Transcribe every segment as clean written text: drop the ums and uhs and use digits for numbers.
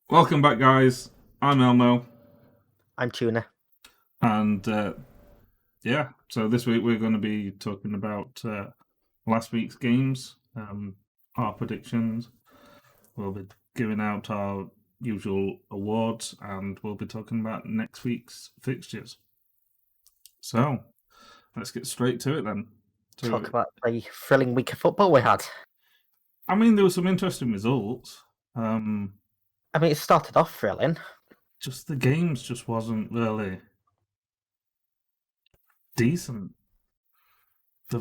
Welcome back, guys. I'm Elmo, I'm Tuna. and so this week we're going to be talking about last week's games, our predictions. We'll be giving out our usual awards, and we'll be talking about next week's fixtures. So let's get straight to it then. Talk about the thrilling week of football we had. I mean, there were some interesting results. It started off thrilling. Just the games just wasn't really decent.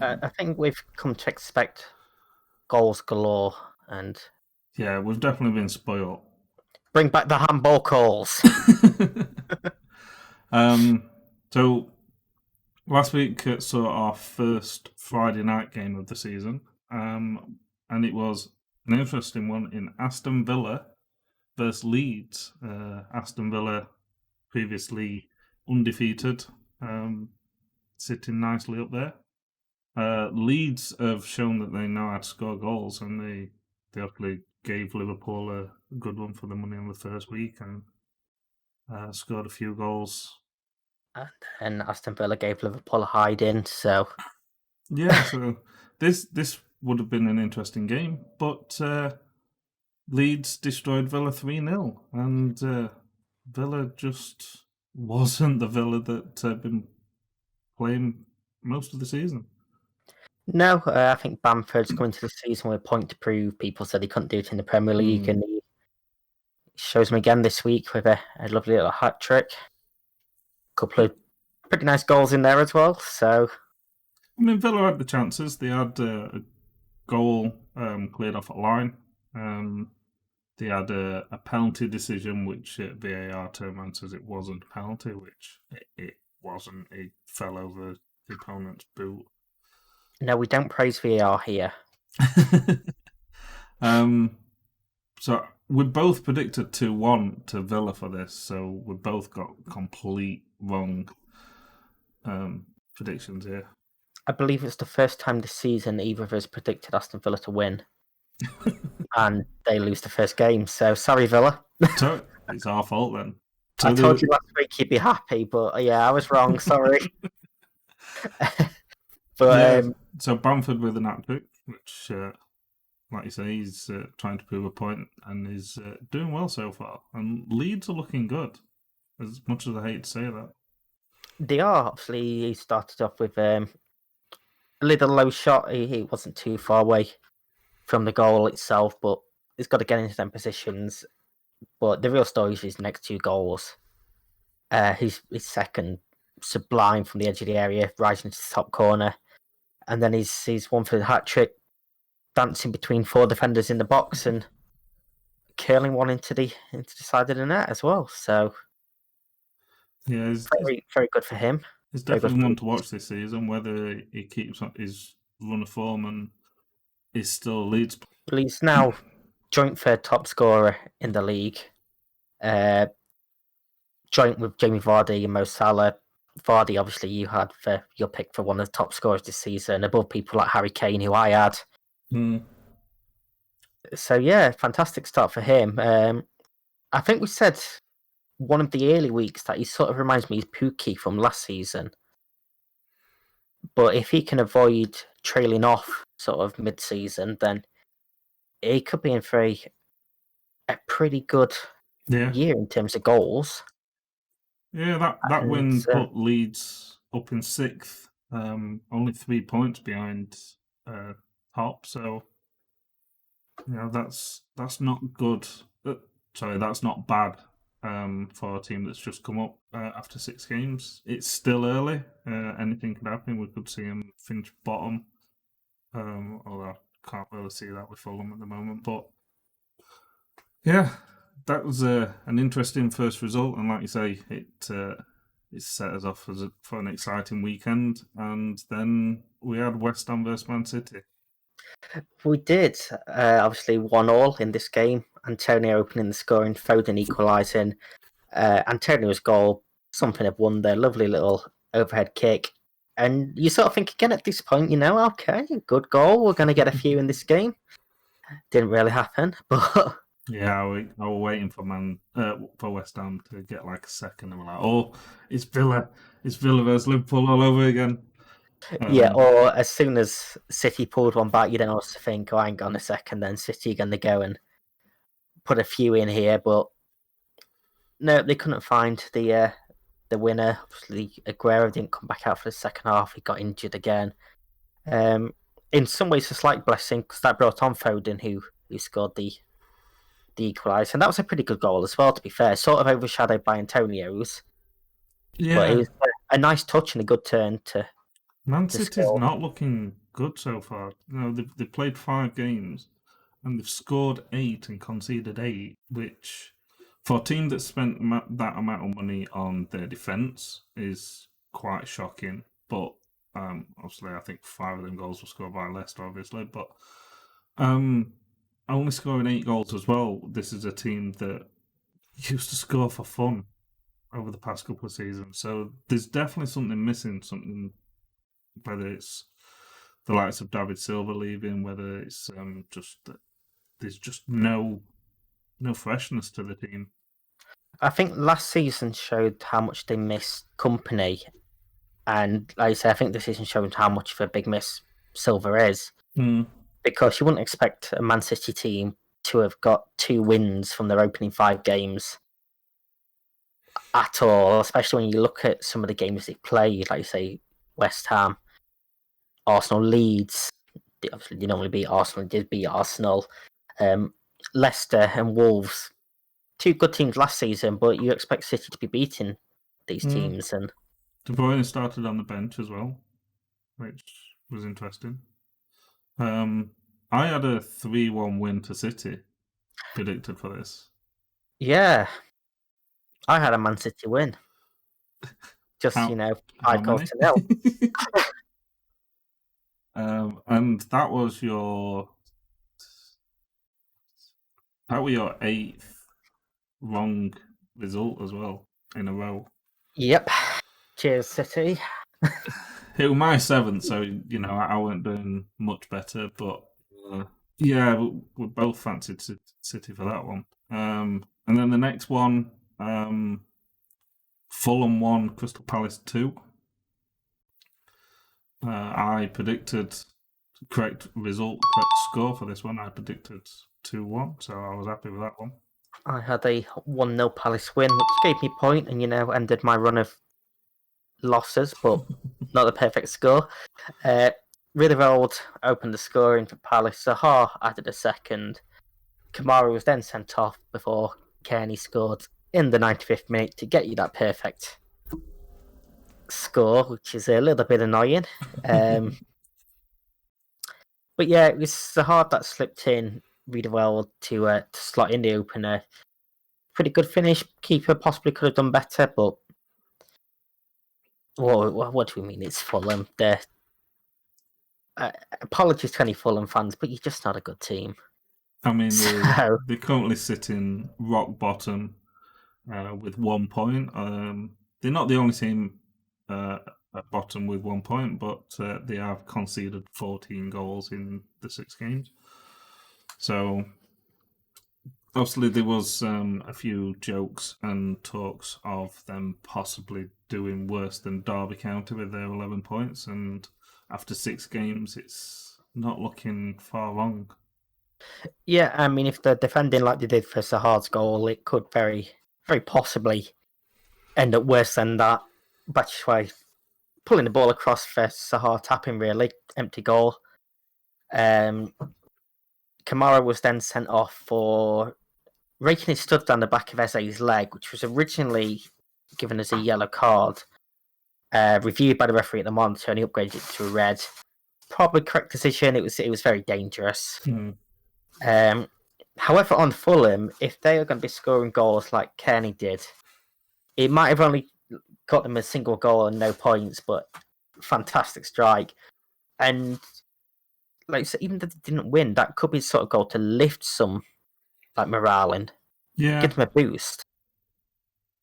I think we've come to expect goals galore and Yeah, we've definitely been spoiled. bring back the handball calls. So last week saw our first Friday night game of the season, and it was an interesting one in Aston Villa versus Leeds. Aston Villa previously undefeated, sitting nicely up there. Leeds have shown that they know how to score goals, and they actually gave Liverpool a good one for the money in the first week and scored a few goals. And Aston Villa gave Liverpool a hide-in, so... Yeah, so this would have been an interesting game, but Leeds destroyed Villa 3-0, and Villa just wasn't the Villa that had been playing most of the season. No, I think Bamford's coming to the season with a point to prove. People said he couldn't do it in the Premier League, and he shows me again this week with a lovely little hat-trick. A couple of pretty nice goals in there as well, so... I mean, Villa had the chances. They had a goal cleared off a line. They had a penalty decision, which VAR turned around says it wasn't a penalty, which it wasn't. It fell over the opponent's boot. No, we don't praise VAR here. So we both predicted 2-1 to Villa for this, so we both got complete wrong predictions here. I believe it's the first time this season either of us predicted Aston Villa to win. And they lose the first game, so sorry, Villa. So it's our fault then. I told you last week you'd be happy, but yeah, I was wrong, sorry. So Bamford with an Hattrick, which, like you say, he's trying to prove a point and is doing well so far. And Leeds are looking good, as much as I hate to say that. They are. Obviously, he started off with a little low shot. He wasn't too far away from the goal itself, but he's got to get into them positions. But the real story is his next two goals. His second, sublime from the edge of the area, rising to the top corner. And then he's one for the hat-trick, dancing between four defenders in the box and curling one into the side of the net as well. So, yeah, very good for him. It's definitely one to watch this season, whether he keeps his run of form and is still Leeds. Well, he's now joint third top scorer in the league, joint with Jamie Vardy and Mo Salah. Vardy, obviously, you had for your pick for one of the top scorers this season, above people like Harry Kane, who I had. So, yeah, fantastic start for him. I think we said one of the early weeks that he sort of reminds me of Pookie from last season. But if he can avoid trailing off sort of mid-season, then he could be in for a pretty good year in terms of goals. Yeah, that win put Leeds up in sixth, only 3 points behind top. So, that's not good. Sorry, that's not bad for a team that's just come up after 6 games. It's still early. Anything could happen. We could see them finish bottom. Although I can't really see that with Fulham at the moment. But yeah, that was an interesting first result, and like you say, it set us off for an exciting weekend. And then we had West Ham versus Man City. We did. Obviously, 1-1 in this game. Antonio opening the scoring, Foden equalising. Antonio's goal, something of wonder, lovely little overhead kick. And you sort of think again at this point, okay, good goal. We're going to get a few in this game. Didn't really happen, but Yeah, I was waiting for West Ham to get like a second, and we're like, oh, it's Villa, versus Liverpool all over again. Yeah, Um, or as soon as City pulled one back, you then also think, oh, hang on a second, then City are going to go and put a few in here, but no, they couldn't find the winner. Obviously, Aguero didn't come back out for the second half. He got injured again. Um, in some ways, a slight blessing because that brought on Foden, who scored the equaliser, and that was a pretty good goal as well. To be fair, sort of overshadowed by Antonio's, but it yeah, was a nice touch and a good turn Man to City's score. not looking good so far. They've played 5 games and they've scored 8 and conceded 8, which for a team that spent that amount of money on their defence is quite shocking. But obviously, I think 5 of them goals were scored by Leicester, obviously. But um, only scoring 8 goals as well. This is a team that used to score for fun over the past couple of seasons. So there's definitely something missing. Something, whether it's the likes of David Silva leaving, whether it's just that there's just no freshness to the team. I think last season showed how much they missed company, and like I say, I think this season showed how much of a big miss Silva is. Mm. Because you wouldn't expect a Man City team to have got 2 wins from their opening 5 games at all, especially when you look at some of the games they played, like say West Ham, Arsenal, Leeds. Obviously, they normally beat Arsenal. They did beat Arsenal, um, Leicester, and Wolves. 2 good teams last season, but you expect City to be beating these Mm. teams, and De Bruyne started on the bench as well, which was interesting. Um, I had a 3-1 win to City predicted for this. yeah, I had a Man City win. Just How how 5 goals many? to nil. And that were your 8th wrong result as well in a row. Yep. Cheers, City. It was my 7th, so I weren't doing much better. But uh, yeah, we both fancied City for that one. And then the next one, Fulham 1, Crystal Palace 2. I predicted correct result, correct score for this one. I predicted 2-1, so I was happy with that one. I had a 1-0 Palace win, which gave me a point and, ended my run of losses, but not the perfect score. Ritherald opened the scoring for Palace. Zaha added a second. Kamara was then sent off before Kearney scored in the 95th minute to get you that perfect score, which is a little bit annoying. But yeah, it was Zaha that slipped in really well to slot in the opener. Pretty good finish. Keeper possibly could have done better, but what do we mean? It's Fulham. Apologies to any Fulham fans, but you're just not a good team. I mean, So they're currently sitting rock bottom with 1 point. They're not the only team at bottom with 1 point, but they have conceded 14 goals in the 6 games. So obviously there was a few jokes and talks of them possibly doing worse than Derby County with their 11 points, and after 6 games, it's not looking far wrong. yeah, I mean, if they're defending like they did for Sahar's goal, it could very, very possibly end up worse than that. Batshuayi pulling the ball across for Sahar, tapping really empty goal. Kamara was then sent off for raking his stud down the back of Eze's leg, which was originally given as a yellow card. Reviewed by the referee at the monitor, and he upgraded it to a red. Probably correct decision. It was very dangerous. However, on Fulham, if they are going to be scoring goals like Kearney did, it might have only got them a single goal and no points, but fantastic strike. And like so, even though they didn't win, that could be sort of goal to lift some like morale and Yeah, give them a boost.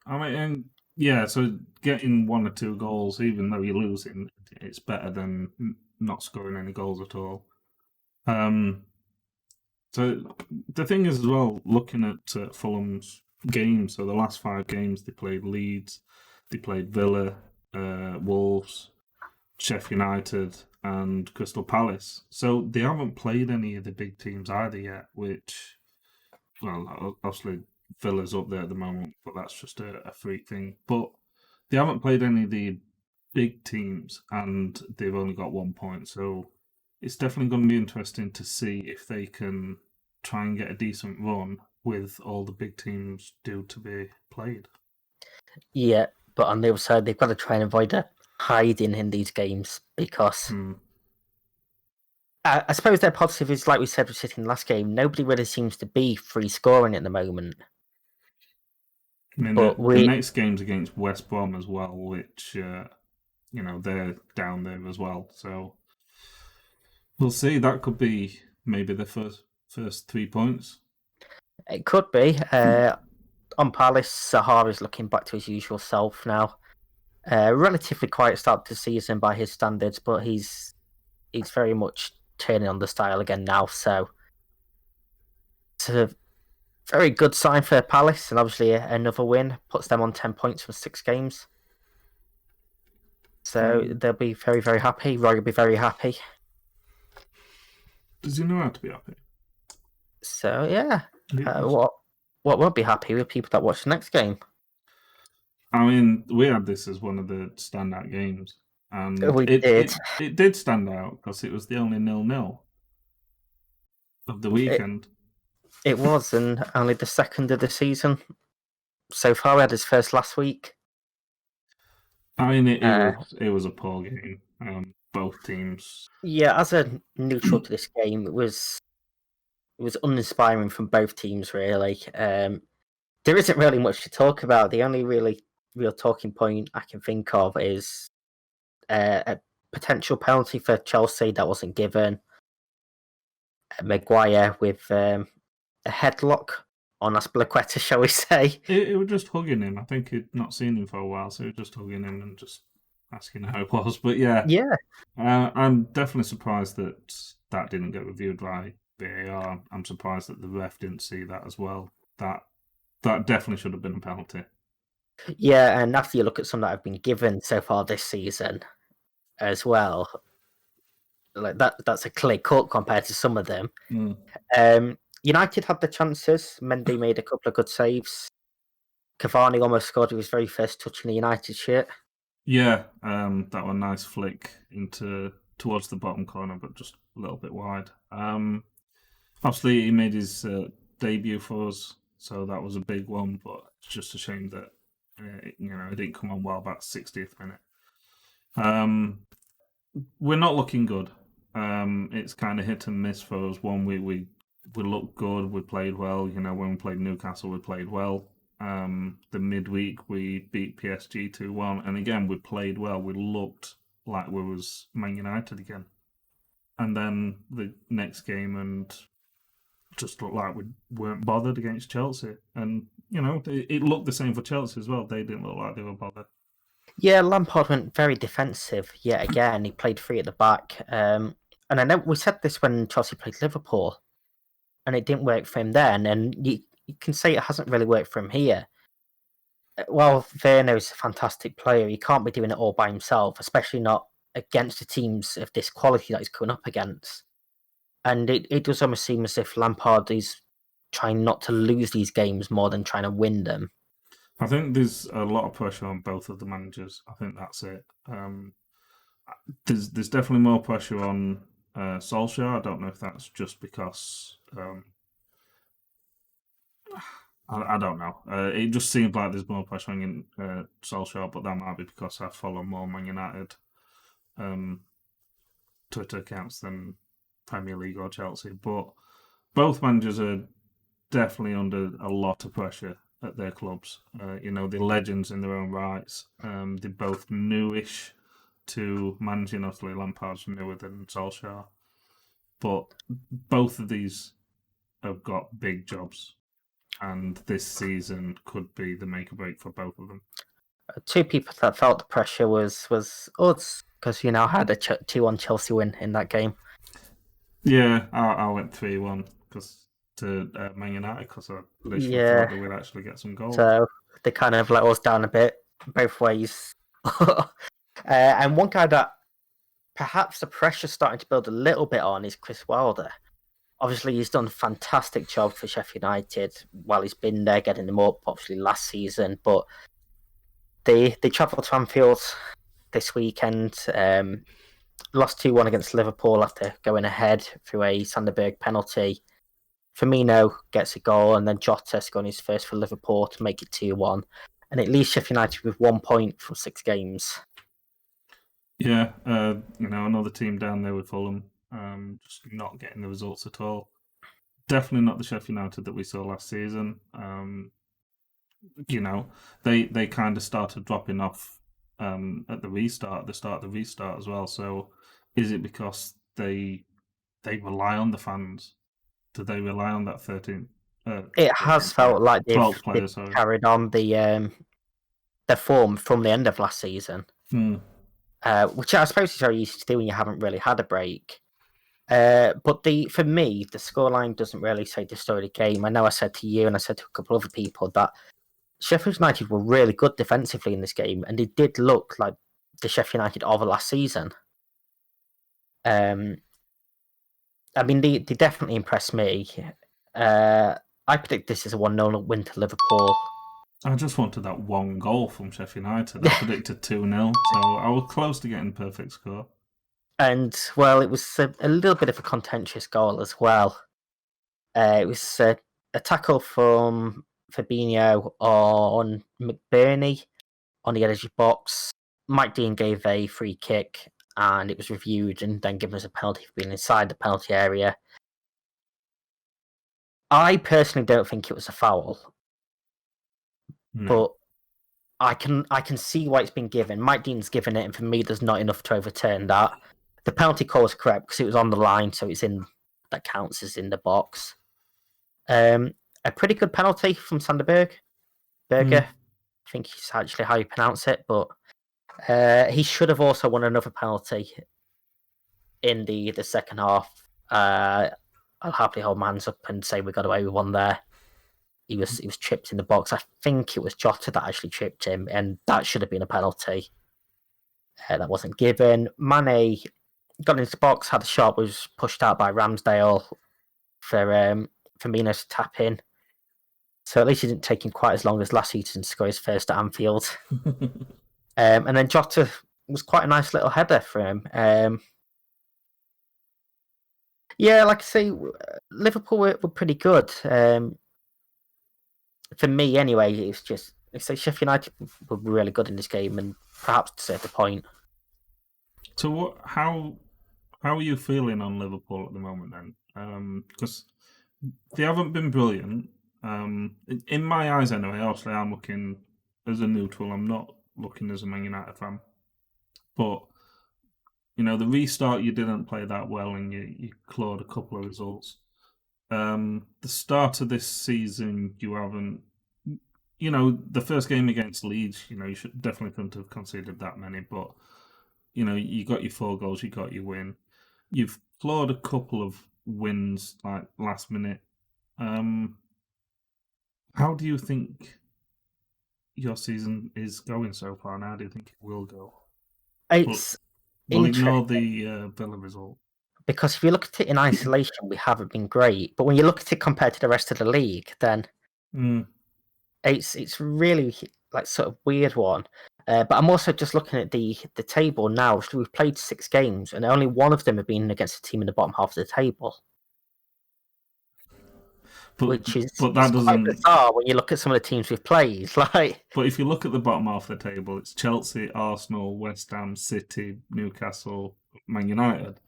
I mean, and yeah, so getting 1 or 2 goals, even though you're losing, it's better than not scoring any goals at all. Um, So the thing is as well, looking at Fulham's games, so the last 5 games they played Leeds, they played Villa, Wolves, Sheffield United, and Crystal Palace. So they haven't played any of the big teams either yet, which, well, obviously Villa's up there at the moment, but that's just a freak thing. But they haven't played any of the big teams, and they've only got 1 point. So it's definitely going to be interesting to see if they can try and get a decent run with all the big teams due to be played. Yeah, but on the other side, they've got to try and avoid hiding in these games because I suppose their positive is, like we said, we're sitting last game. Nobody really seems to be free scoring at the moment. I mean, the next game's against West Brom as well, which they're down there as well. So we'll see. That could be maybe the first 3 points. It could be. On Palace, Sahar is looking back to his usual self now. Relatively quiet start to the season by his standards, but he's very much turning on the style again now. So it's a very good sign for Palace, and obviously another win puts them on 10 points from 6 games. So they'll be very, very happy. Roy will be very happy. Does he know how to be happy? So yeah, what won't be happy with people that watch the next game? I mean, we had this as one of the standout games, and it did stand out because it was the only 0-0 of the weekend. It was, and only the second of the season so far. We had his first last week. I mean, it was a poor game. Both teams. Yeah, as a neutral to this game, it was uninspiring from both teams. Really, there isn't really much to talk about. The only real talking point I can think of is a potential penalty for Chelsea that wasn't given. Maguire with a headlock on Aspilicueta, shall we say? It was just hugging him. I think he'd not seen him for a while, so he was just hugging him and just asking how it was. But yeah, I'm definitely surprised that didn't get reviewed by VAR. I'm surprised that the ref didn't see that as well. That definitely should have been a penalty. Yeah, and after you look at some that have been given so far this season as well, like that's a clear cut compared to some of them. United had the chances. Mendy made a couple of good saves. Cavani almost scored with his very first touch in the United shirt. Yeah, that was a nice flick towards the bottom corner, but just a little bit wide. Obviously, he made his debut for us, so that was a big one. But it's just a shame that it didn't come on well about 60th minute. We're not looking good. It's kind of hit and miss for us. One, we looked good. We played well. When we played Newcastle, we played well. The midweek we beat PSG 2-1, and again we played well. We looked like we was Man United again, and then the next game and just looked like we weren't bothered against Chelsea. And it looked the same for Chelsea as well. They didn't look like they were bothered. Yeah, Lampard went very defensive yet again. He played 3 at the back, and I know we said this when Chelsea played Liverpool, and it didn't work for him then. And you can say it hasn't really worked for him here. While Werner is a fantastic player, he can't be doing it all by himself, especially not against the teams of this quality that he's coming up against. And it does almost seem as if Lampard is trying not to lose these games more than trying to win them. I think there's a lot of pressure on both of the managers. I think that's it. There's definitely more pressure on Solskjaer. I don't know if that's just because I don't know. It just seems like there's more pressure on Solskjaer, but that might be because I follow more Man United Twitter accounts than Premier League or Chelsea. But both managers are definitely under a lot of pressure at their clubs. They're legends in their own rights. They're both newish to managing. Obviously, Lampard's newer than Solskjaer. But both of these have got big jobs. And this season could be the make or break for both of them. 2 people that felt the pressure was us, because had a 2-1 Chelsea win in that game. Yeah, I went 3-1 because to Man United because I literally Yeah. thought they would actually get some goals. So they kind of let us down a bit both ways. And one guy that perhaps the pressure's starting to build a little bit on is Chris Wilder. Obviously, he's done a fantastic job for Sheffield United while he's been there, getting them up, obviously, last season. But they travelled to Anfield this weekend, lost 2-1 against Liverpool after going ahead through a Sanderberg penalty. Firmino gets a goal, and then Jota scoring his first for Liverpool to make it 2-1. And it leaves Sheffield United with 1 point from 6 games. Yeah, another team down there with Fulham, just not getting the results at all. Definitely not the Sheffield United that we saw last season. They kind of started dropping off at the start of the restart as well. So, is it because they rely on the fans? Do they rely on that 13? It has felt like they've carried on the form from the end of last season. Which I suppose is very easy to do when you haven't really had a break. But for me, the scoreline doesn't really say the story of the game. I know I said to you and I said to a couple other people that Sheffield United were really good defensively in this game, and they did look like the Sheffield United of last season. I mean, they definitely impressed me. I predict this is a 1-0 win to Liverpool. I just wanted that one goal from Sheffield United. I predicted 2-0, so I was close to getting perfect score. And, well, it was a little bit of a contentious goal as well. It was a tackle from Fabinho on McBurney on the edge of the box. Mike Dean gave a free kick, and it was reviewed and then given us a penalty for being inside the penalty area. I personally don't think it was a foul. No. But I can see why it's been given. Mike Dean's given it, and for me, there's not enough to overturn that. The penalty call was correct because it was on the line, so that counts as in the box. A pretty good penalty from Sanderberg. Berger, I think is actually how you pronounce it, but he should have also won another penalty in the second half. I'll happily hold my hands up and say we got away with one there. He was tripped in the box. I think it was Jota that actually tripped him, and that should have been a penalty. That wasn't given. Mane got into the box, had a shot, was pushed out by Ramsdale for Firmino to tap in. So at least he didn't take him quite as long as last season to score his first at Anfield. And then Jota was quite a nice little header for him. Yeah, like I say, Liverpool were pretty good. For me, anyway, it's just Sheffield United were really good in this game and perhaps deserved the point. So, how are you feeling on Liverpool at the moment then? Because they haven't been brilliant. In my eyes, anyway. Obviously, I'm looking as a neutral. I'm not looking as a Man United fan. But the restart, you didn't play that well, and you clawed a couple of results. The start of this season, you haven't. The first game against Leeds, you should definitely couldn't have conceded that many, but you got your 4 goals, you got your win. You've clawed a couple of wins like last minute. How do you think your season is going so far, and how do you think it will go? We'll ignore the Villa result. Because if you look at it in isolation, we haven't been great. But when you look at it compared to the rest of the league, then it's really like sort of weird one. But I'm also just looking at the table now. So we've played 6 games, and only one of them have been against a team in the bottom half of the table. Which is quite bizarre when you look at some of the teams we've played. But if you look at the bottom half of the table, it's Chelsea, Arsenal, West Ham, City, Newcastle, Man United.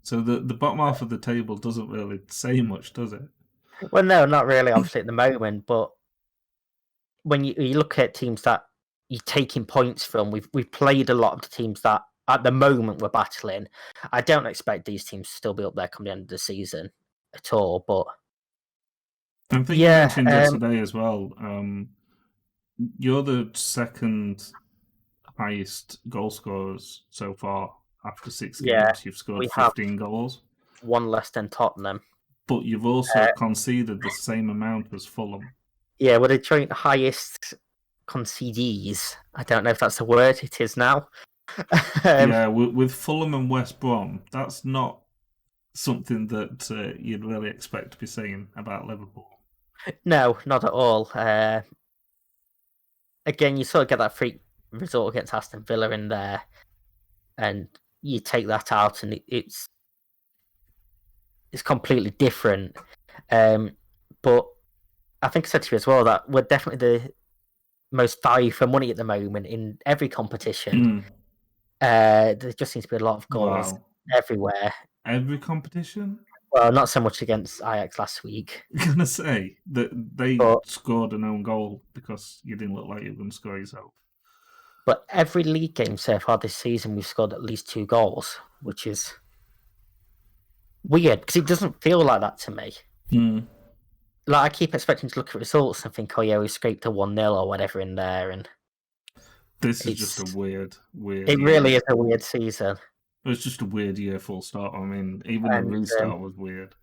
So the bottom half of the table doesn't really say much, does it? Well, no, not really, obviously, at the moment. But when you look at teams that you're taking points from, we've played a lot of the teams that at the moment we're battling. I don't expect these teams to still be up there come the end of the season at all. But I think you mentioned it today as well. You're the second highest goal scorers so far after 6 games. You've scored 15 goals. one less than Tottenham. But you've also conceded the same amount as Fulham. Yeah, we're the joint highest concedees. I don't know if that's a word. It is now. Yeah, with Fulham and West Brom, that's not something that you'd really expect to be saying about Liverpool. No, not at all. Again, you sort of get that freak result against Aston Villa in there, and you take that out, and it's completely different. But I think I said to you as well that we're definitely the most value for money at the moment in every competition. There just seems to be a lot of goals everywhere. Every competition? Well, not so much against Ajax last week. I'm going to say that they scored an own goal because you didn't look like you were going to score yourself. But every league game so far this season, we've scored at least 2 goals, which is weird because it doesn't feel like that to me. Like I keep expecting to look at results and think, oh yeah, we scraped a 1-0 or whatever in there, and this is just a weird. It really is a weird season. It's just a weird year, full stop. I mean, even the restart was weird.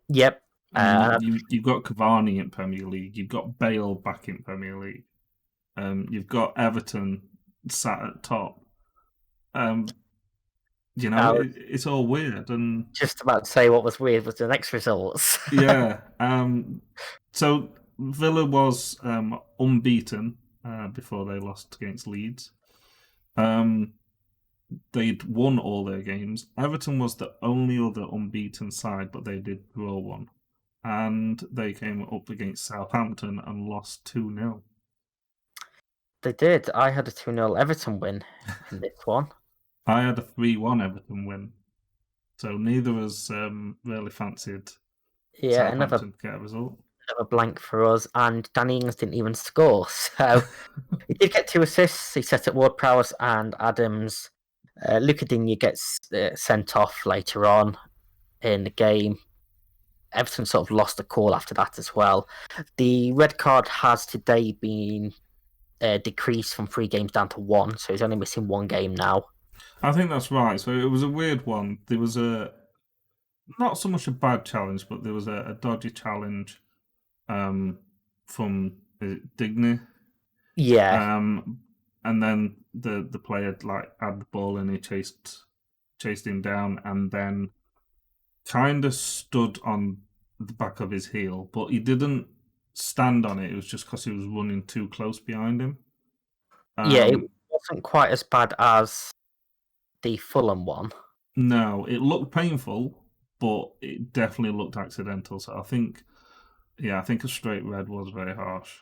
Yep. You've got Cavani in Premier League. You've got Bale back in Premier League. You've got Everton sat at top. It's all weird. And just about to say what was weird was the next results. Yeah. So Villa was unbeaten before they lost against Leeds. They'd won all their games. Everton was the only other unbeaten side, but they did draw one. And they came up against Southampton and lost 2-0. They did. I had a 2-0 Everton win in this one. I had a 3-1 Everton win. So neither of us really fancied Southampton to get a result. Another blank for us, and Danny Ings didn't even score. So he did get 2 assists. He set up Ward-Prowse and Adams. Luca Digne gets sent off later on in the game. Everton sort of lost the call after that as well. The red card has today been decreased from 3 games down to 1, so he's only missing 1 game now. I think that's right. So it was a weird one. There was not so much a bad challenge, but there was a dodgy challenge from Digne. Yeah. And then the player had the ball and he chased him down and then kind of stood on the back of his heel, but he didn't stand on it. It was just because he was running too close behind him. It wasn't quite as bad as the Fulham one. No, it looked painful, but it definitely looked accidental. So I think a straight red was very harsh.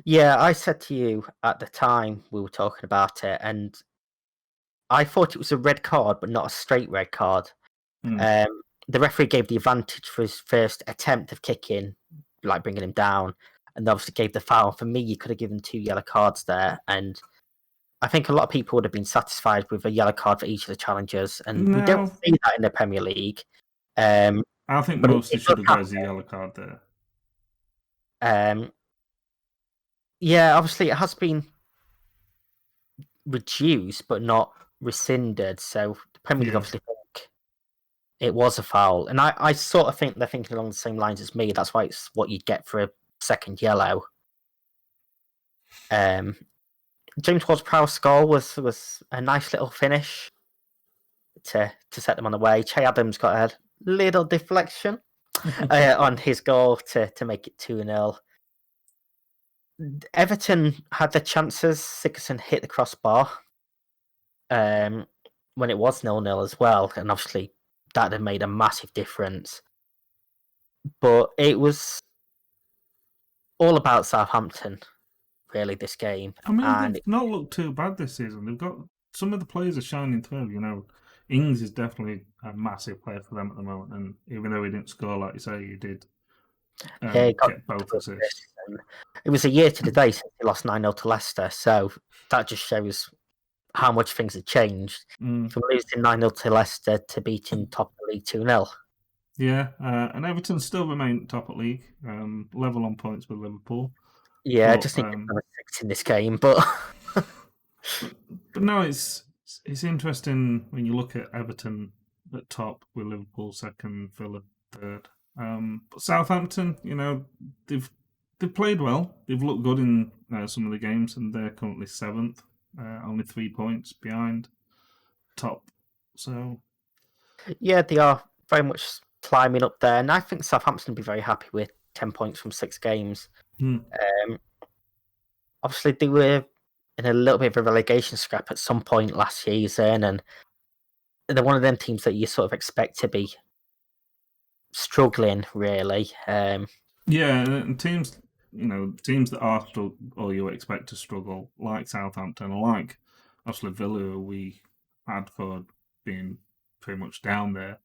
Yeah, I said to you at the time we were talking about it, and I thought it was a red card, but not a straight red card. The referee gave the advantage for his first attempt of kicking, like bringing him down, and obviously gave the foul. For me, you could have given 2 yellow cards there, and I think a lot of people would have been satisfied with a yellow card for each of the challengers, and we don't see that in the Premier League. I think mostly should have got a yellow card there. Yeah, obviously it has been reduced, but not rescinded. So the Premier League obviously think it was a foul, and I sort of think they're thinking along the same lines as me. That's why it's what you'd get for a second yellow. James Ward-Prowse's goal was a nice little finish to set them on the way. Che Adams got a little deflection on his goal to make it 2-0. Everton had the chances. Sigurdsson hit the crossbar when it was 0-0 as well, and obviously that had made a massive difference. But it was all about Southampton, really, this game. I mean, they've not looked too bad this season. They've got some of the players are shining through. Ings is definitely a massive player for them at the moment, and even though he didn't score, like you say, he did get both assists. It was a year to the day since he lost 9-0 to Leicester, so that just shows how much things have changed from losing 9-0 to Leicester to beating top of the league 2-0. Yeah, and Everton still remain top of the league, level on points with Liverpool. Yeah, I just think they're 6 in this game, but no, it's interesting when you look at Everton at top with Liverpool second, Villa third. But Southampton, they've played well. They've looked good in some of the games, and they're currently seventh, only 3 points behind top. So Yeah, they are very much climbing up there, and I think Southampton will be very happy with 10 points from 6 games. Obviously, they were in a little bit of a relegation scrap at some point last season, and they're one of them teams that you sort of expect to be struggling, really. yeah, and teams that are or you expect to struggle, like Southampton, like obviously Villa, who we had for being pretty much down there.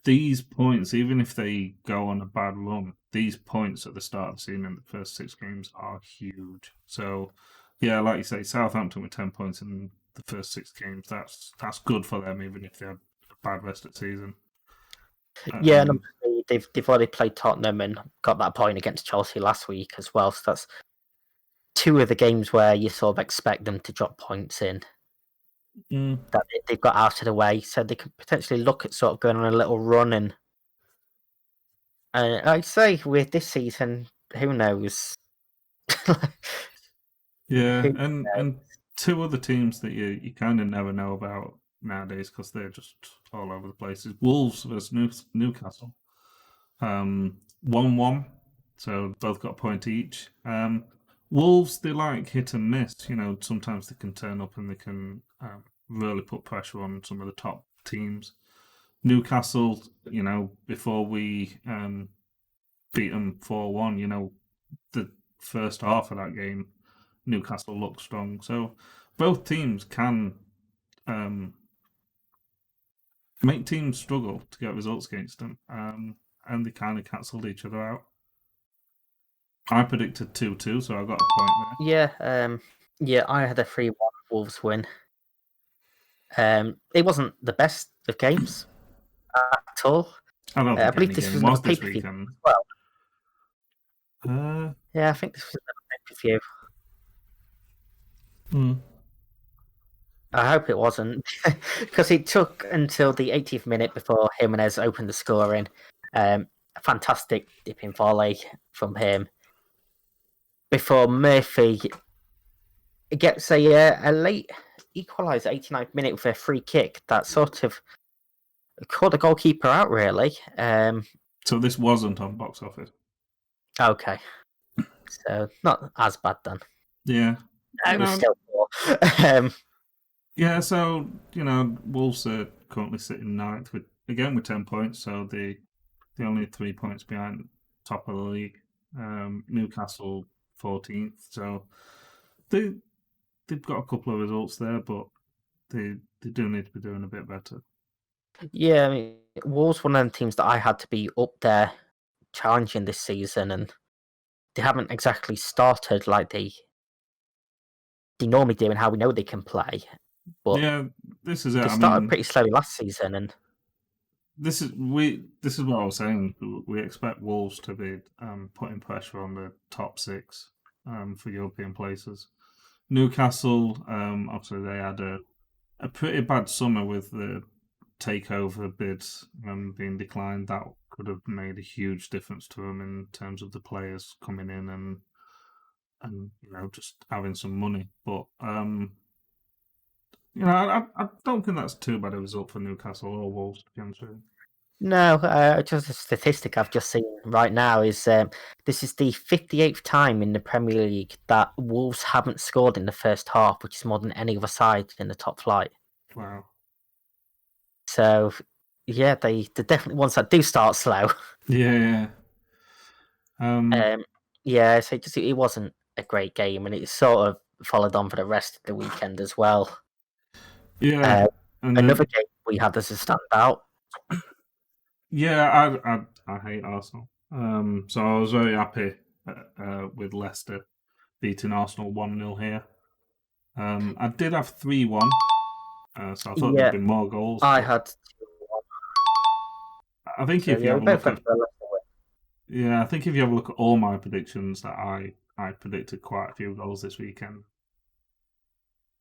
These points, even if they go on a bad run, these points at the start of the season in the first 6 games are huge. So, yeah, like you say, Southampton with 10 points in the first 6 games, that's good for them, even if they had a bad rest of the season. Yeah, and they've already played Tottenham and got that point against Chelsea last week as well. So that's 2 of the games where you sort of expect them to drop points in. That they've got out of the way, so they could potentially look at sort of going on a little run. And I'd say with this season, who knows? Yeah, and 2 other teams that you kind of never know about nowadays because they're just all over the place is Wolves versus Newcastle. 1-1, so both got a point each. Wolves, they like hit and miss. Sometimes they can turn up and they can really put pressure on some of the top teams. Newcastle, before we beat them 4-1, the first half of that game, Newcastle looked strong. So both teams can make teams struggle to get results against them, and they kind of cancelled each other out. I predicted 2-2, so I got a point there. Yeah, I had a 3-1 Wolves win. It wasn't the best of games at all. I don't think I believe this was was a this pay-per-view weekend. as well. Yeah, I think this was a pay-per-view. I hope it wasn't, because it took until the 80th minute before Jimenez opened the scoring. A fantastic dipping volley from him before Murphy gets a late equaliser, 89th minute, with a free kick that sort of caught the goalkeeper out, really. So this wasn't on box office. Okay, so not as bad then. Yeah, it was still poor. Yeah, so Wolves are currently sitting 9th with 10 points, so they're only 3 points behind top of the league. Newcastle 14th, so they've got a couple of results there, but they do need to be doing a bit better. Yeah, I mean, Wolves one of the teams that I had to be up there challenging this season, and they haven't exactly started like they normally do and how we know they can play. But yeah, this is it. They started pretty slowly last season, and this is what I was saying. We expect Wolves to be putting pressure on the top 6 for European places. Newcastle, obviously they had a pretty bad summer with the takeover bids being declined. That could have made a huge difference to them in terms of the players coming in and just having some money. But I don't think that's too bad a result for Newcastle or Wolves, to be honest with you. No, just a statistic I've just seen right now is this is the 58th time in the Premier League that Wolves haven't scored in the first half, which is more than any other side in the top flight. Wow. So, yeah, they're definitely ones that do start slow. Yeah. Yeah, so it wasn't a great game, and it sort of followed on for the rest of the weekend as well. Yeah. Another game we had as a standout. Yeah, I hate Arsenal. So I was very happy with Leicester beating Arsenal 1-0 here. I did have 3-1, so I thought there'd be more goals. I had 2-1. I think if you have a look at I think if you have a look at all my predictions, that I predicted quite a few goals this weekend.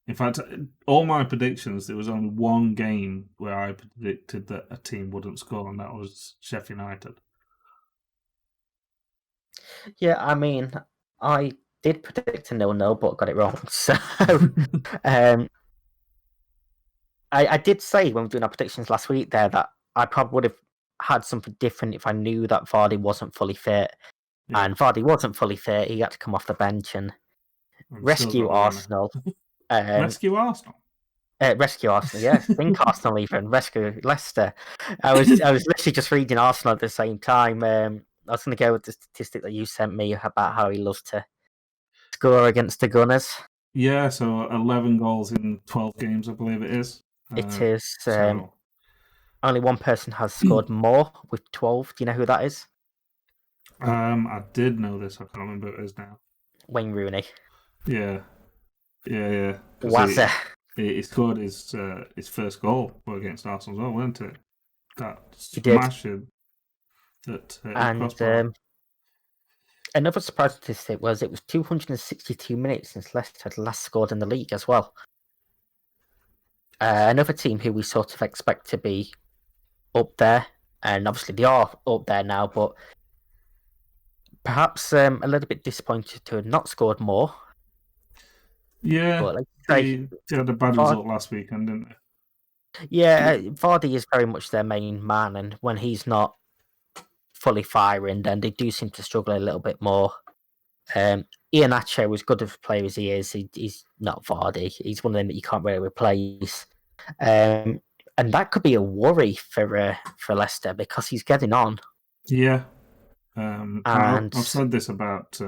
In fact, all my predictions, there was only one game where I predicted that a team wouldn't score, and that was Sheffield United. Yeah, I mean, I did predict a 0-0, but got it wrong. So, I did say when we were doing our predictions last week there that I probably would have had something different if I knew that Vardy wasn't fully fit. Yeah. And Vardy wasn't fully fit. He had to come off the bench and rescue Arsenal. Rescue Arsenal? Rescue Arsenal, yeah. Think Arsenal even. Rescue Leicester. I was literally just reading Arsenal at the same time. I was going to go with the statistic that you sent me about how he loves to score against the Gunners. Yeah, so 11 goals in 12 games, I believe it is. It is. Only one person has scored more with 12. Do you know who that is? I did know this. I can't remember who it is now. Wayne Rooney. Yeah. Wazza. He scored his first goal against Arsenal as well, wasn't it? That smashing that and another surprise statistic was it was 262 minutes since Leicester had last scored in the league as well. Another team who we sort of expect to be up there, and obviously they are up there now, but perhaps a little bit disappointed to have not scored more. Yeah, but they had a bad result last weekend, didn't they? Yeah, Vardy is very much their main man, and when he's not fully firing, then they do seem to struggle a little bit more. Iheanacho, as good of a player as he is, he's not Vardy. He's one of them that you can't really replace. And that could be a worry for Leicester because he's getting on. Yeah. And I've said this about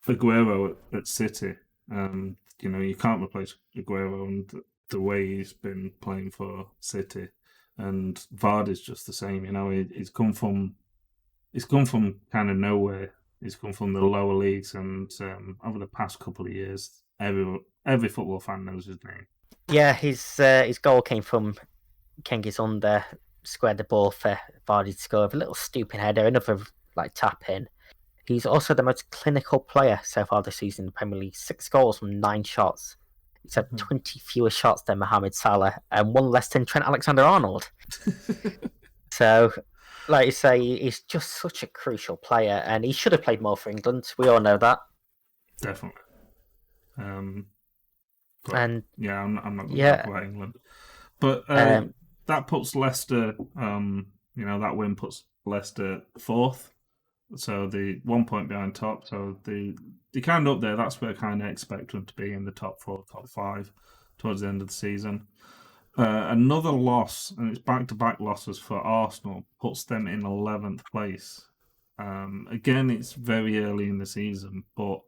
Aguero at City. You can't replace Aguero and the way he's been playing for City. And Vardy's just the same. He's come from kind of nowhere. He's come from the lower leagues, and over the past couple of years, every football fan knows his name. Yeah, his goal came from Kengi's under, squared the ball for Vardy to score with a little stupid header, another tap in. He's also the most clinical player so far this season in the Premier League. 6 goals from 9 shots. He's had 20 fewer shots than Mohamed Salah and 1 less than Trent Alexander-Arnold. So, like you say, he's just such a crucial player, and he should have played more for England. We all know that. Definitely. I'm not going to talk about England. But that puts Leicester, that win puts Leicester 4th. So the 1 point behind top. So they kind of up there. That's where I kind of expect them to be in the top 4, top 5 towards the end of the season. Another loss, and it's back-to-back losses for Arsenal, puts them in 11th place. Again, it's very early in the season, but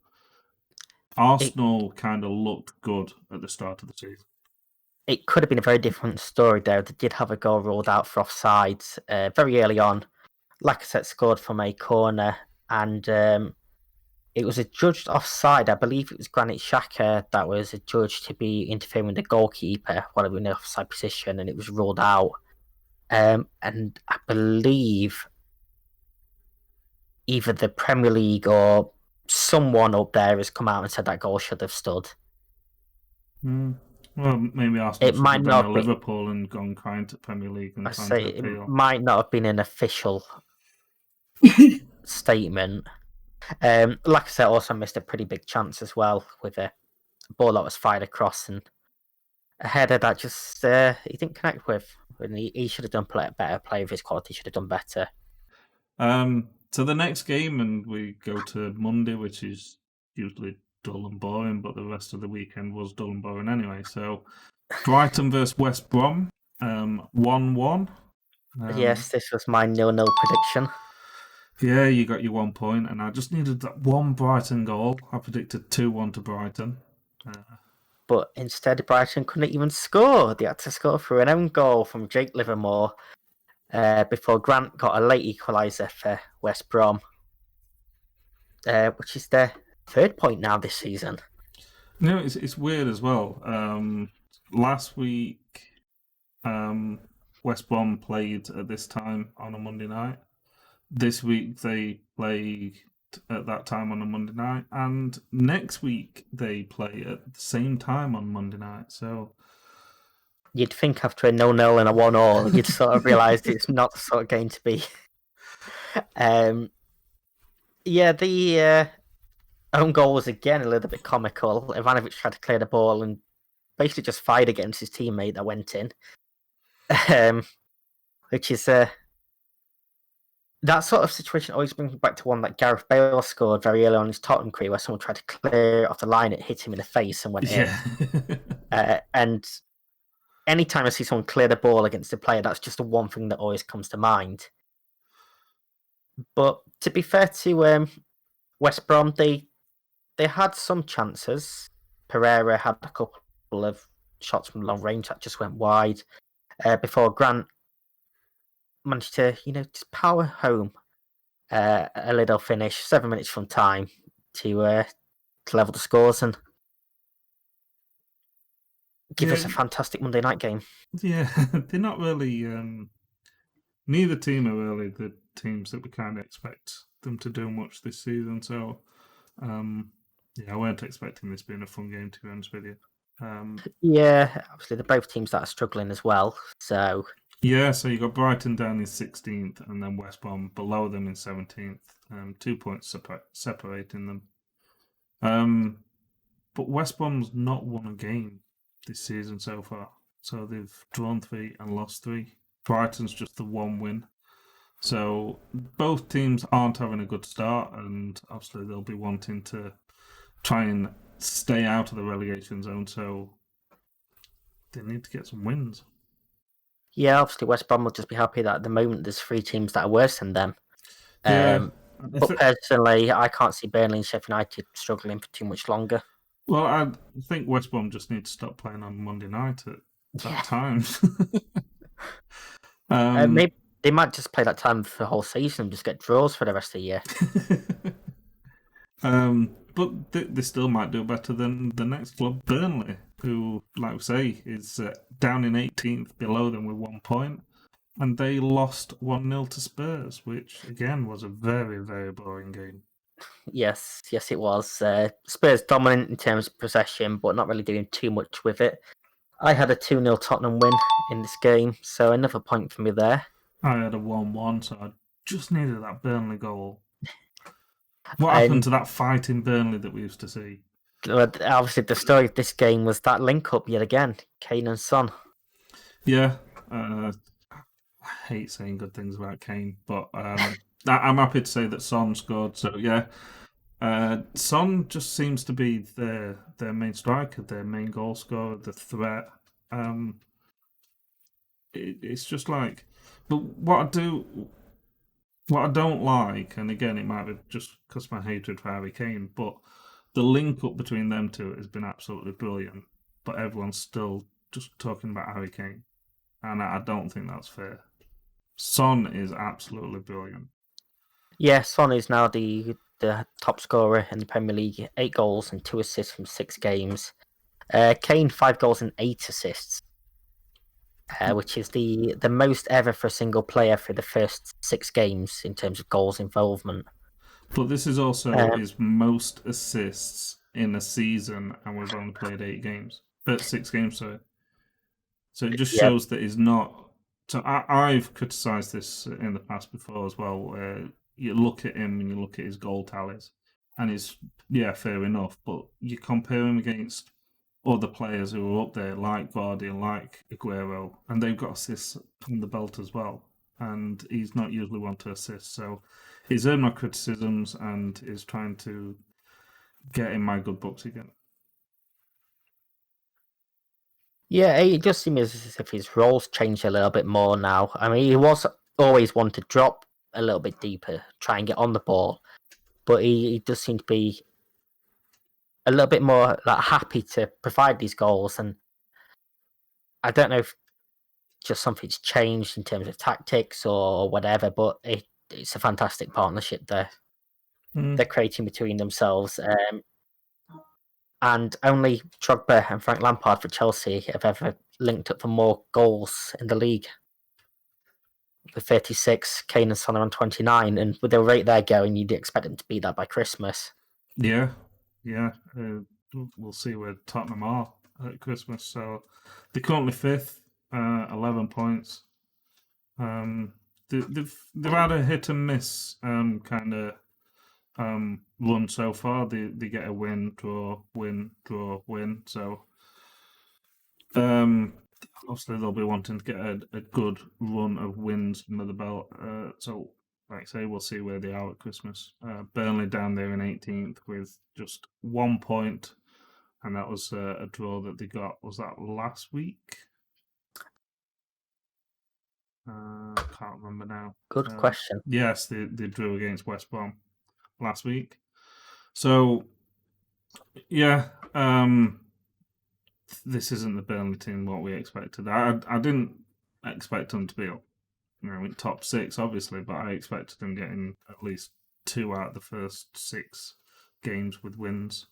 Arsenal kind of looked good at the start of the season. It could have been a very different story, though. They did have a goal ruled out for offsides very early on. Lacazette scored from a corner, and it was adjudged offside. I believe it was Granit Xhaka that was adjudged to be interfering with the goalkeeper while he was in the offside position, and it was ruled out. And I believe either the Premier League or someone up there has come out and said that goal should have stood. Well, maybe Arsenal should have done Liverpool and gone crying to Premier League and trying to appeal. It might not have been an official statement. Lacazette also missed a pretty big chance as well with a ball that was fired across and a header that just he didn't connect with. And he should have done better. Player of his quality should have done better. So the next game, and we go to Monday, which is usually dull and boring, but the rest of the weekend was dull and boring anyway. So Brighton versus West Brom, 1-1. Yes, this was my 0-0 prediction. Yeah, you got your 1 point, and I just needed that one Brighton goal. I predicted 2-1 to Brighton. But instead, Brighton couldn't even score. They had to score through an own goal from Jake Livermore before Grant got a late equaliser for West Brom, which is their 3rd point now this season. It's weird as well. Last week, West Brom played at this time on a Monday night. This week they play at that time on a Monday night, and next week they play at the same time on Monday night. So You'd think after a 0-0 and a 1-1, you'd sort of realise it's not the sort of game to be. The own goal was again a little bit comical. Ivanovic tried to clear the ball and basically just fired against his teammate that went in. Which is that sort of situation always brings me back to one that Gareth Bale scored very early on in his Tottenham career, where someone tried to clear it off the line, it hit him in the face and went in. And anytime I see someone clear the ball against a player, that's just the one thing that always comes to mind. But to be fair to West Brom, they had some chances. Pereira had a couple of shots from long range that just went wide before Grant managed to, just power home a little finish 7 minutes from time to level the scores and give us a fantastic Monday night game. Yeah, they're not really. Neither team are really the teams that we kind of expect them to do much this season. So, I weren't expecting this being a fun game, to be honest with you. Obviously they're both teams that are struggling as well. So so you got Brighton down in 16th, and then West Brom below them in 17th. 2 points separating them. But West Brom's not won a game this season so far. So they've drawn 3 and lost 3. Brighton's just the 1 win. So both teams aren't having a good start, and obviously they'll be wanting to try and stay out of the relegation zone. So they need to get some wins. Yeah, obviously West Brom will just be happy that at the moment there's 3 teams that are worse than them. But personally, I can't see Burnley and Sheffield United struggling for too much longer. Well, I think West Brom just need to stop playing on Monday night at that time. Maybe they might just play that time for the whole season and just get draws for the rest of the year. But they still might do better than the next club, Burnley, who, like we say, is down in 18th, below them with 1 point. And they lost 1-0 to Spurs, which, again, was a very, very boring game. Yes, it was. Spurs dominant in terms of possession, but not really doing too much with it. I had a 2-0 Tottenham win in this game, so another point for me there. I had a 1-1, so I just needed that Burnley goal. What happened to that fight in Burnley that we used to see? Obviously, the story of this game was that link-up yet again, Kane and Son. Yeah, I hate saying good things about Kane, but I'm happy to say that Son scored. So yeah, Son just seems to be their main striker, their main goal scorer, the threat. It's just like, but what I don't like, and again, it might be just because of my hatred for Harry Kane, but the link up between them two has been absolutely brilliant. But everyone's still just talking about Harry Kane, and I don't think that's fair. Son is absolutely brilliant. Yeah, Son is now the top scorer in the Premier League, 8 goals and 2 assists from 6 games. Kane 5 goals and 8 assists, which is the most ever for a single player for the first 6 games in terms of goals involvement. But this is also his most assists in a season, and we've only played 6 games. So it just shows that he's not. So I've criticised this in the past before as well, where you look at him and you look at his goal tallies, and it's fair enough, but you compare him against other players who are up there, like Vardy and like Aguero, and they've got assists from the belt as well, and he's not usually one to assist. So he's earned my criticisms and is trying to get in my good books again. Yeah, it just seems as if his role's changed a little bit more now. I mean, he was always one to drop a little bit deeper, try and get on the ball, but he does seem to be a little bit more happy to provide these goals. And I don't know if just something's changed in terms of tactics or whatever, but it's a fantastic partnership they're creating between themselves. And only Drogba and Frank Lampard for Chelsea have ever linked up for more goals in the league. with 36, Kane and Son are on 29, and with the rate they're going, you'd expect them to be that by Christmas. Yeah. We'll see where Tottenham are at Christmas. So they're currently fifth, 11 points. They've had a hit and miss kind of run so far. They get a win, draw, win, draw, win. So obviously they'll be wanting to get a good run of wins under the belt. So like I say, we'll see where they are at Christmas. Burnley down there in 18th with just 1 point, and that was a draw that they got. Was that last week? Can't remember now. Good question. Yes, they drew against West Brom last week. So, yeah, this isn't the Burnley team what we expected. I didn't expect them to be up, in top six, obviously, but I expected them getting at least 2 out of the first 6 games with wins.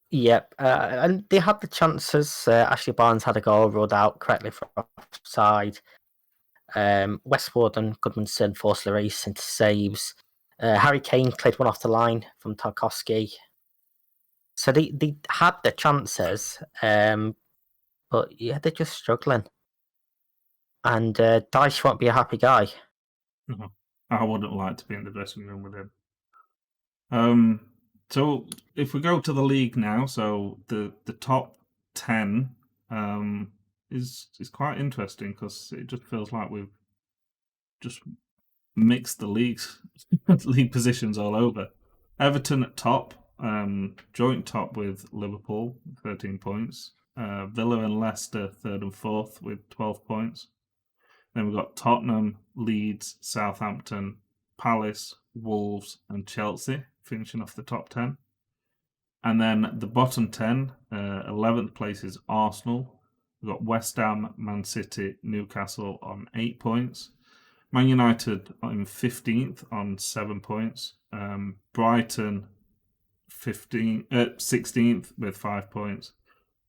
Yep, and they had the chances. Ashley Barnes had a goal ruled out correctly from offside. Westwood and Goodmanson forced Lloris into saves. Harry Kane cleared one off the line from Tarkowski. So they had the chances, but yeah, they're just struggling. And Dyche won't be a happy guy. No, I wouldn't like to be in the dressing room with him. So if we go to the league now, so the top 10 is quite interesting because it just feels like we've just mixed the leagues, league positions all over. Everton at top, joint top with Liverpool, 13 points. Villa and Leicester third and fourth with 12 points. Then we've got Tottenham, Leeds, Southampton, Palace, Wolves, and Chelsea finishing off the top 10. And then the bottom 10, 11th place is Arsenal. We've got West Ham, Man City, Newcastle on 8 points. Man United in 15th on 7 points. Brighton 16th with 5 points.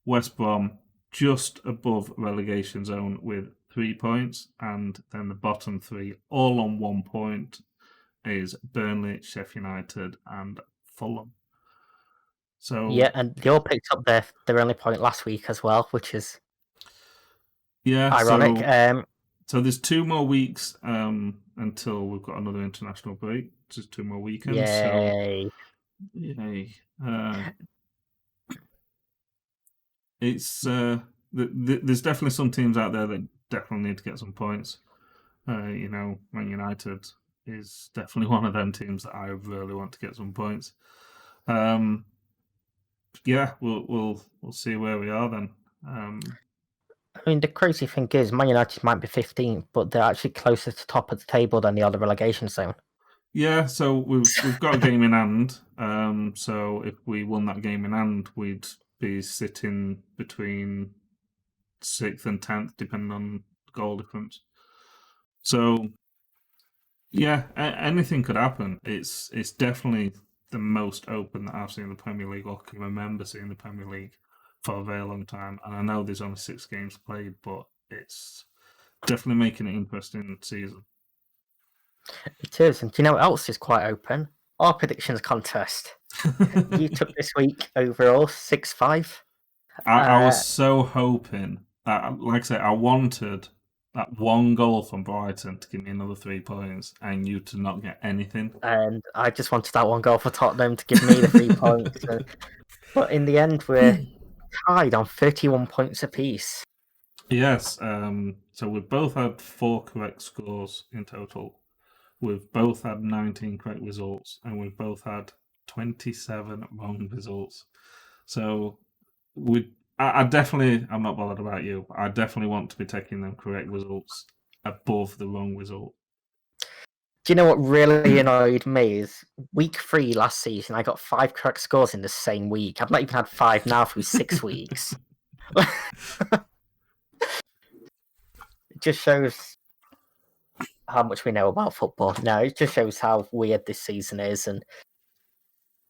West Brom just above relegation zone with 3 points. And then the bottom 3, all on 1 point, is Burnley, Sheffield United, and Fulham. So yeah, and they all picked up their only point last week as well, which is ironic. So there's 2 more weeks until we've got another international break. Just 2 more weekends. Yay! So, yay! It's there's definitely some teams out there that definitely need to get some points. Man United is definitely one of them teams that I really want to get some points. Yeah, we'll see where we are then. I mean, the crazy thing is, Man United might be 15th, but they're actually closer to top of the table than the other relegation zone. Yeah, so we've got a game in hand. So if we won that game in hand, we'd be sitting between 6th and 10th, depending on goal difference. So yeah, anything could happen. It's definitely the most open that I've seen in the Premier League, or can remember seeing the Premier League for a very long time. And I know there's only 6 games played, but it's definitely making it an interesting season. It is, and do you know what else is quite open? Our predictions contest. You took this week overall 6-5. I was so hoping that, like I said, I wanted that 1 goal from Brighton to give me another 3 points, and you to not get anything. And I just wanted that 1 goal for Tottenham to give me the 3 points. But in the end, we're tied on 31 points apiece. Yes, so we've both had 4 correct scores in total. We've both had 19 correct results, and we've both had 27 wrong results. So I definitely, I'm not bothered about you. I definitely want to be taking them correct results above the wrong result. Do you know what really annoyed me is week 3 last season, I got 5 correct scores in the same week. I've not even had 5 now through 6 weeks. It just shows how much we know about football. No, it just shows how weird this season is and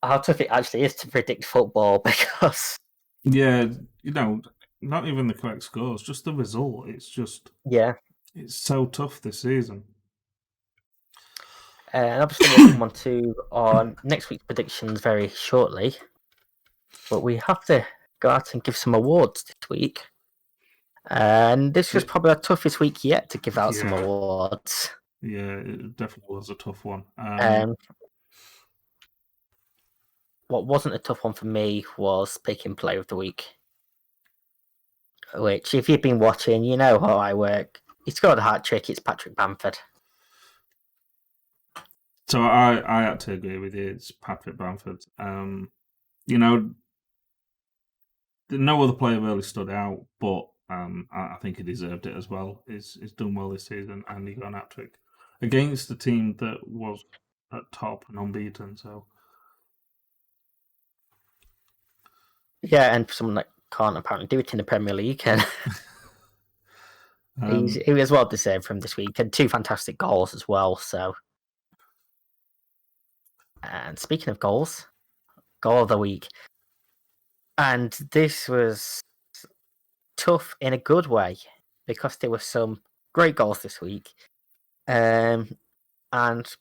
how tough it actually is to predict football because... Yeah, not even the correct scores, just the result. It's just... Yeah. It's so tough this season. And obviously we'll come on to our next week's predictions very shortly. But we have to go out and give some awards this week. And this was probably our toughest week yet to give out some awards. Yeah, it definitely was a tough one. What wasn't a tough one for me was picking Player of the Week. Which, if you've been watching, you know how I work. He scored a hat-trick, it's Patrick Bamford. So I had to agree with you. It's Patrick Bamford. You know, no other player really stood out, but I think he deserved it as well. He's done well this season, and he got an hat-trick against a team that was at top and unbeaten. So yeah, and for someone that can't apparently do it in the Premier League, and he was well deserved from this week, and 2 fantastic goals as well. So, and speaking of goals, goal of the week, and this was tough in a good way because there were some great goals this week. And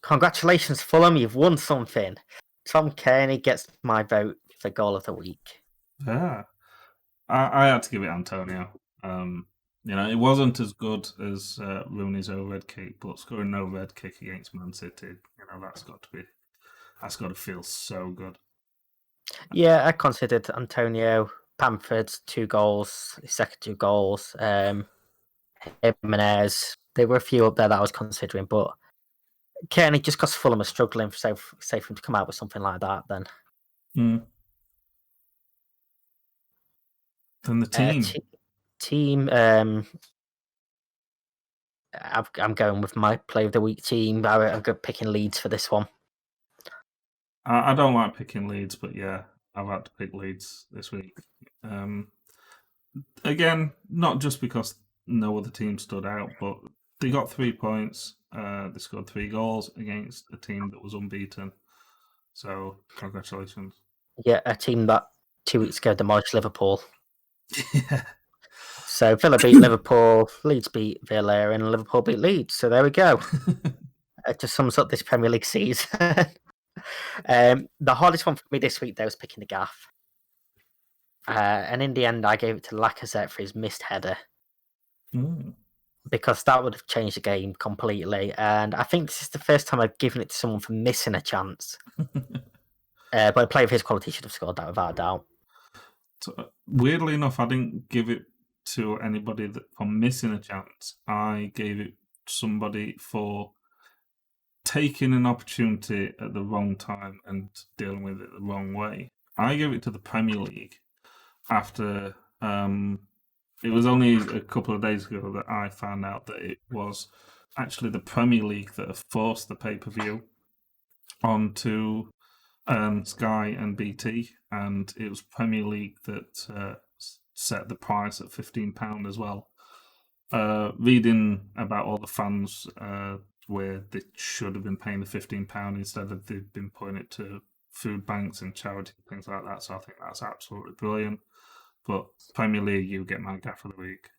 congratulations, Fulham, you've won something. Tom Kearney gets my vote for goal of the week. Yeah, I had to give it Antonio. It wasn't as good as Rooney's overhead kick, but scoring no red kick against Man City, that's got to feel so good. Yeah, I considered Antonio, Bamford's 2 goals, his second 2 goals, Jimenez. There were a few up there that I was considering, but Kearney, just because Fulham are struggling, so for him to come out with something like that, then. Then the team. I'm going with my Player of the Week team. I'm picking Leeds for this one. I don't like picking Leeds, but yeah, I've had to pick Leeds this week. Again, not just because no other team stood out, but they got 3 points. They scored 3 goals against a team that was unbeaten. So, congratulations. Yeah, a team that 2 weeks ago demolished Liverpool. Yeah. So Villa beat Liverpool, Leeds beat Villa, and Liverpool beat Leeds. So there we go. It just sums up this Premier League season. The hardest one for me this week, though, was picking the gaff. And in the end, I gave it to Lacazette for his missed header. Because that would have changed the game completely. And I think this is the first time I've given it to someone for missing a chance. But a player of his quality should have scored that without a doubt. So, weirdly enough, I didn't give it to anybody for missing a chance. I gave it to somebody for taking an opportunity at the wrong time and dealing with it the wrong way. I gave it to the Premier League after it was only a couple of days ago that I found out that it was actually the Premier League that have forced the pay-per-view onto Sky and BT, and it was Premier League that set the price at £15 as well. Reading about all the fans where they should have been paying the £15 instead of they've been putting it to food banks and charity and things like that. So I think that's absolutely brilliant. But Premier League, you get my gaff of the week.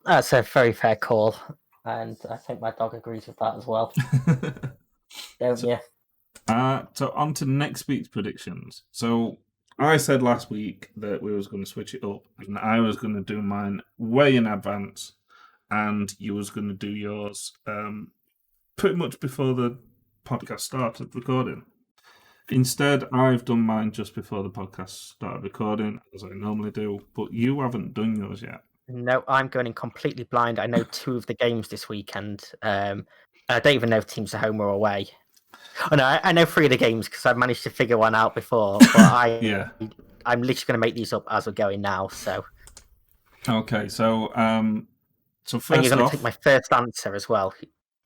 That's a very fair call, and I think my dog agrees with that as well. Don't you? So on to next week's predictions. So I said last week that we was going to switch it up, and I was going to do mine way in advance, and you was going to do yours pretty much before the podcast started recording. Instead, I've done mine just before the podcast started recording, as I normally do, but you haven't done yours yet. No, I'm going in completely blind. I know 2 of the games this weekend. I don't even know if teams are home or away. Oh, no, I know 3 of the games because I've managed to figure one out before, but I'm literally going to make these up as we're going now. So okay, so first and you're going off, to take my first answer as well.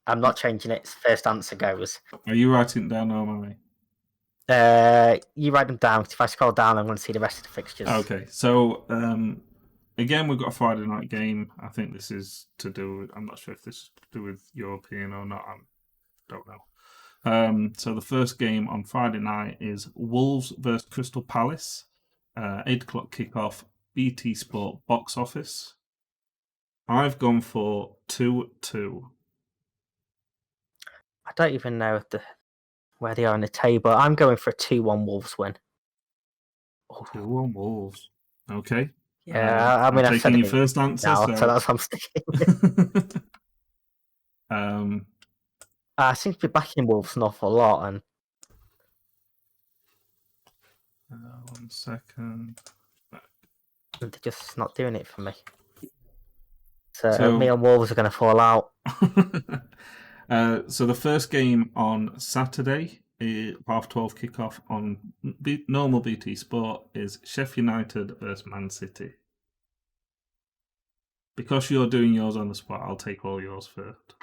I'm not changing it. First answer goes. Are you writing it down normally? You write them down. If I scroll down, I'm going to see the rest of the fixtures. Okay, so again, we've got a Friday night game. I think this is to do with, I'm not sure if this is to do with European or not. I don't know. So the first game on Friday night is Wolves versus Crystal Palace. 8 o'clock kickoff, BT Sport box office. I've gone for 2-2. I don't even know where they are in the table. I'm going for a 2-1 Wolves win. 2-1 Wolves. Okay. Yeah, I I'm mean, I've said taking your it first answer, now, so so that's what I'm sticking with. I seem to be backing Wolves an awful lot, and 1 second. they're just not doing it for me. So me and Wolves are going to fall out. So the first game on Saturday, 12:30 kickoff on normal BT Sport, is Sheffield United versus Man City. Because you're doing yours on the spot, I'll take all yours first.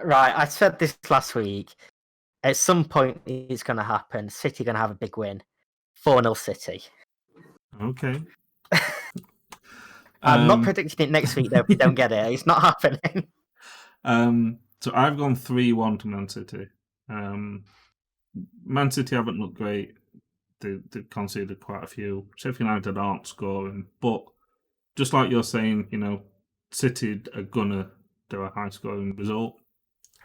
Right, I said this last week. At some point, it's going to happen. City are going to have a big win. 4-0 City. Okay. I'm not predicting it next week, though, if we don't get it. It's not happening. So I've gone 3-1 to Man City. Man City haven't looked great. They've conceded quite a few. Sheffield United aren't scoring, but just like you're saying, City are gonna do a high-scoring result.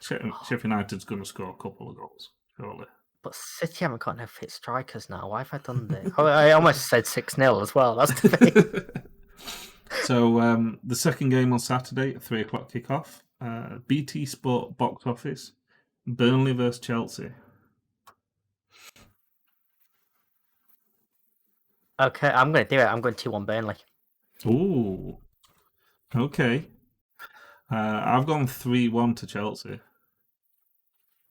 Sheffield United's gonna score a couple of goals, surely. But City haven't got no fit strikers now. Why have I done this? I almost said 6-0 as well. That's the thing. So the second game on Saturday at 3:00 kickoff. BT Sport box office. Burnley versus Chelsea. Okay, I'm going to do it. I'm going 2-1 Burnley. Ooh. Okay. I've gone 3-1 to Chelsea.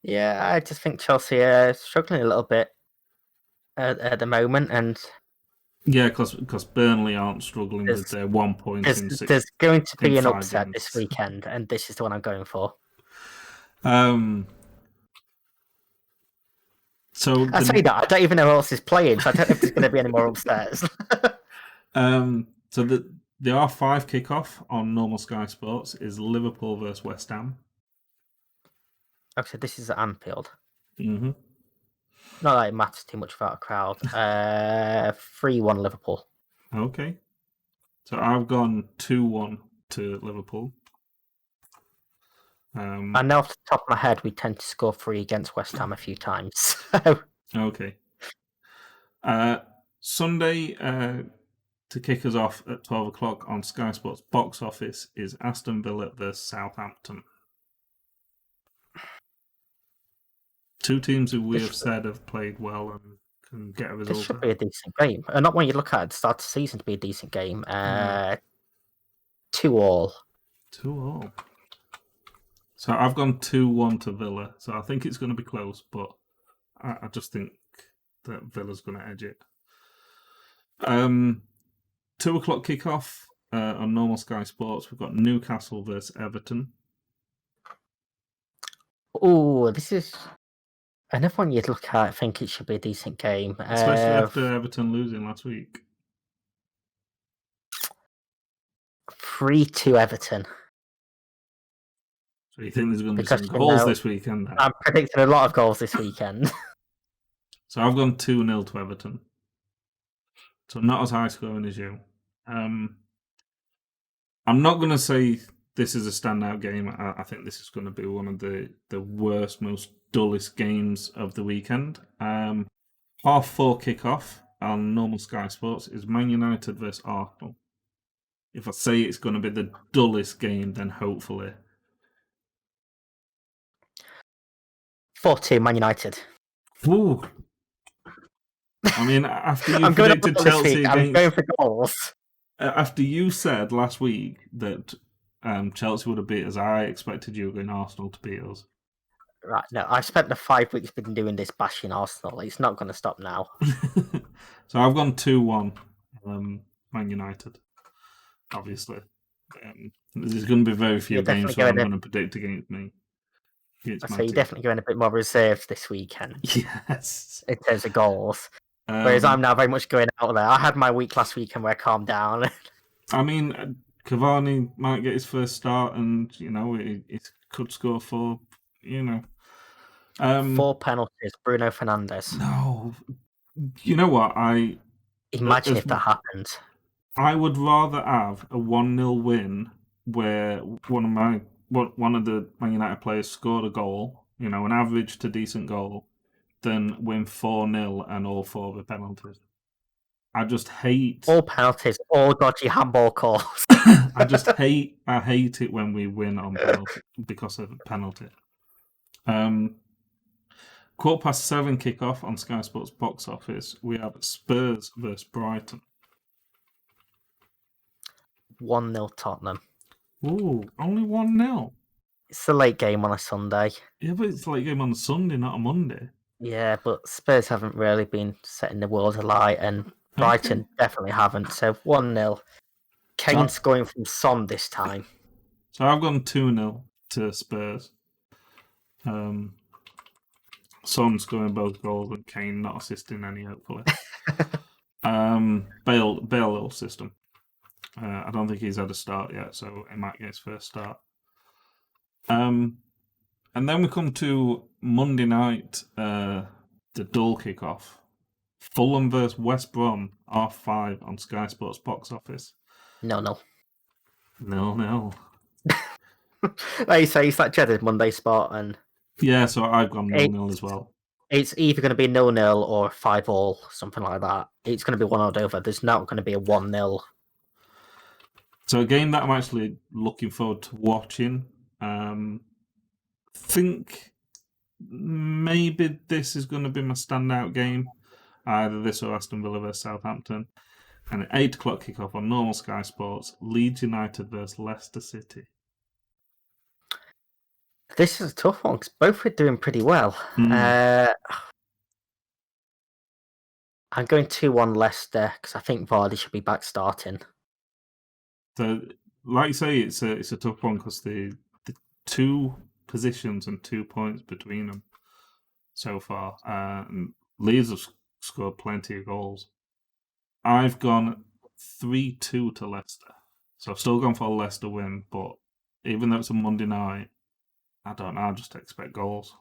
Yeah, I just think Chelsea are struggling a little bit at the moment, and yeah, because Burnley aren't struggling with their 1 point in 6. There's going to be an upset games. this weekend, and this is the one I'm going for. So I say that I don't even know who else is playing, so I don't know if there's going to be any more upsets. So the R5 kickoff on normal Sky Sports is Liverpool versus West Ham. Okay, this is at Anfield. Mm-hmm. Not that it matters too much about a crowd. 3-1 Liverpool. Okay. So I've gone 2-1 to Liverpool. I know off the top of my head we tend to score 3 against West Ham a few times. So. Okay. Sunday, to kick us off at 12 o'clock on Sky Sports box office, is Aston Villa versus Southampton. Two teams who we have said have played well and can get a result. This should be a decent game. Not when you look at it, the start of the season to be a decent game. 2-2. 2-2. So I've gone 2-1 to Villa. So I think it's going to be close, but I just think that Villa's going to edge it. 2 o'clock kickoff on normal Sky Sports. We've got Newcastle versus Everton. Oh, this is another one you'd look at. I think it should be a decent game, especially after Everton losing last week. 3-2 Everton. So you think there's going to be some goals this weekend? I'm predicting a lot of goals this weekend. So I've gone 2-0 to Everton. So not as high scoring as you. I'm not going to say this is a standout game. I think this is going to be one of the worst, most dullest games of the weekend. 4:30 kickoff on normal Sky Sports is Man United versus Arsenal. If I say it's going to be the dullest game, then hopefully 4-2 Man United. Ooh. I mean, after you predicted Chelsea against... I'm going for goals. After you said last week that Chelsea would have beat us, I expected you going Arsenal to beat us. Right, no, I've spent the 5 weeks been doing this bashing Arsenal. It's not going to stop now. So I've gone 2-1 Man United, obviously. There's going to be very few games that I'm going to predict against me. So you're definitely going a bit more reserved this weekend. Yes. In terms of goals. Whereas I'm now very much going out there. I had my week last weekend where I calmed down. I mean, Cavani might get his first start and, he could score 4, 4 penalties, Bruno Fernandes. No. You know what? Imagine if that happened. I would rather have a 1-0 win where one of the Man United players scored a goal, an average to decent goal, than win 4-0 and all 4 were penalties. I just hate all penalties, all dodgy handball calls. I hate it when we win on penalty because of penalty. 7:15 kick-off on Sky Sports Box Office. We have Spurs versus Brighton. 1-0 Tottenham. Ooh, only 1-0. It's a late game on a Sunday. Yeah, but it's a late game on a Sunday, not a Monday. Yeah, but Spurs haven't really been setting the world alight, and Brighton definitely haven't. So 1-0. Kane scoring from Son this time. So I've gone 2-0 to Spurs. Son scoring both goals and Kane not assisting any, hopefully. Bale will system. I don't think he's had a start yet, so it might get his first start. And then we come to Monday night, the dull kickoff. Fulham versus West Brom, R5 on Sky Sports Box Office. No. Like you say, it's that dreaded Monday spot, and yeah, so I've gone 0-0 as well. It's either going to be 0-0 or 5-all, something like that. It's going to be 1-0 over. There's not going to be a 1-0. So a game that I'm actually looking forward to watching. Think maybe this is going to be my standout game. Either this or Aston Villa versus Southampton. And at 8:00 kickoff on normal Sky Sports, Leeds United versus Leicester City. This is a tough one because both are doing pretty well. I'm going 2-1 Leicester because I think Vardy should be back starting. So, like you say, it's a tough one because the 2 positions and 2 points between them so far. And Leeds have scored plenty of goals. I've gone 3-2 to Leicester. So I've still gone for a Leicester win, but even though it's a Monday night, I don't know, I just expect goals.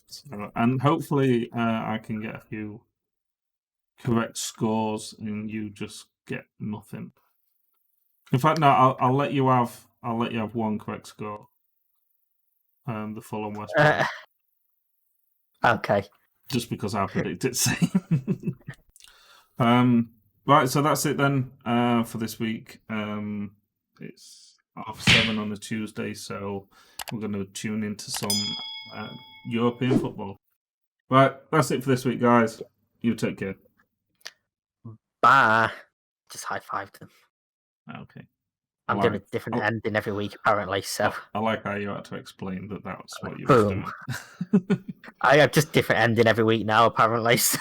So, and hopefully I can get a few correct scores and you just get nothing. In fact, no, I'll let you have one correct score. The Fulham West Brom. Okay. Just because I predict it same. Right, so that's it then for this week. It's 7:30 on a Tuesday, so we're going to tune into some European football. Right, that's it for this week, guys. You take care. Bye. Just high-fived them. Okay. I'm doing a different ending every week, apparently. So I like how you had to explain that was what you were doing. I have just different ending every week now, apparently. So